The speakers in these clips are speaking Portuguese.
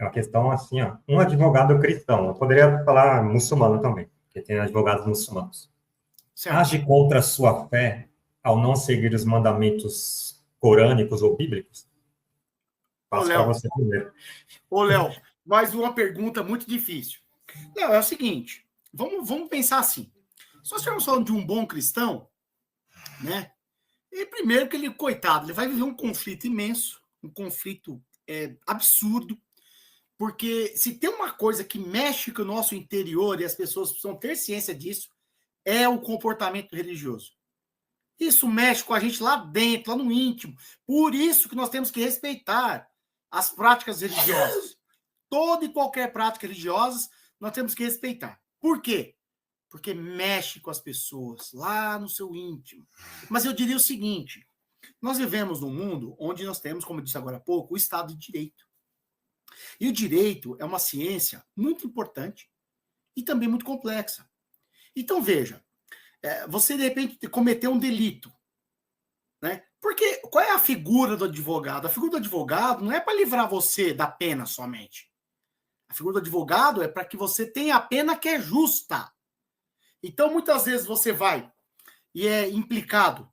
É uma questão assim, ó. Um advogado cristão, eu poderia falar muçulmano também, porque tem advogados muçulmanos. Certo. Age contra a sua fé ao não seguir os mandamentos corânicos ou bíblicos? Ô, Passo para Léo, você primeiro. mais uma pergunta muito difícil. Léo, é o seguinte, vamos pensar assim. Se nós estivermos falando de um bom cristão, né? E primeiro que ele, coitado, ele vai viver um conflito imenso, um conflito absurdo, porque se tem uma coisa que mexe com o nosso interior e as pessoas precisam ter ciência disso, é o comportamento religioso. Isso mexe com a gente lá dentro, lá no íntimo. Por isso que nós temos que respeitar as práticas religiosas. Toda e qualquer prática religiosa nós temos que respeitar. Por quê? Porque mexe com as pessoas lá no seu íntimo. Mas eu diria o seguinte: nós vivemos num mundo onde nós temos, como eu disse agora há pouco, o Estado de Direito. E o direito é uma ciência muito importante e também muito complexa. Então, veja, você de repente cometeu um delito, né? Porque qual é a figura do advogado? A figura do advogado não é para livrar você da pena somente. A figura do advogado é para que você tenha a pena que é justa. Então, muitas vezes você vai e é implicado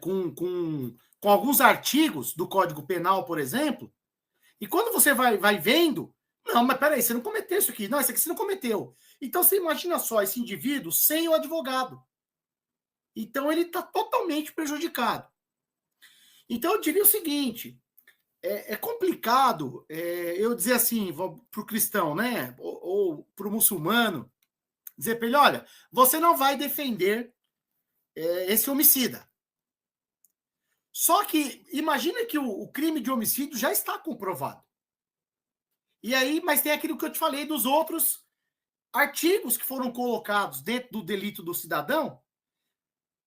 com alguns artigos do Código Penal, por exemplo, e quando você vai vendo, não, mas peraí, você não cometeu isso aqui. Não, isso aqui você não cometeu. Então, você imagina só esse indivíduo sem o advogado. Então, ele está totalmente prejudicado. Então, eu diria o seguinte, é complicado eu dizer assim para o cristão, né, ou para o muçulmano, dizer para ele, olha, você não vai defender esse homicida. Só que imagina que o crime de homicídio já está comprovado. E aí, mas tem aquilo que eu te falei dos outros artigos que foram colocados dentro do delito do cidadão.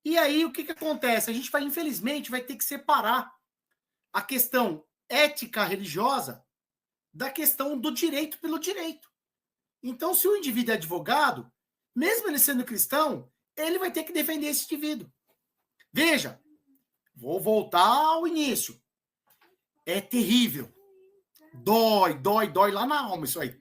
E aí, o que acontece? A gente vai, infelizmente, vai ter que separar a questão ética religiosa da questão do direito pelo direito. Então, se o indivíduo é advogado, mesmo ele sendo cristão, ele vai ter que defender esse indivíduo. Veja, vou voltar ao início. É terrível. Dói lá na alma isso aí.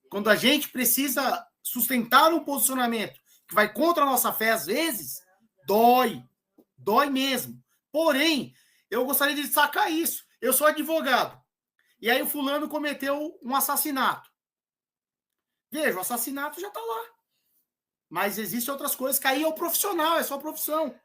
Quando a gente precisa sustentar um posicionamento que vai contra a nossa fé, às vezes, dói mesmo. Porém, eu gostaria de destacar isso. Eu sou advogado. E aí o fulano cometeu um assassinato. Veja, o assassinato já está lá. Mas existem outras coisas que aí é o profissional, é sua profissão.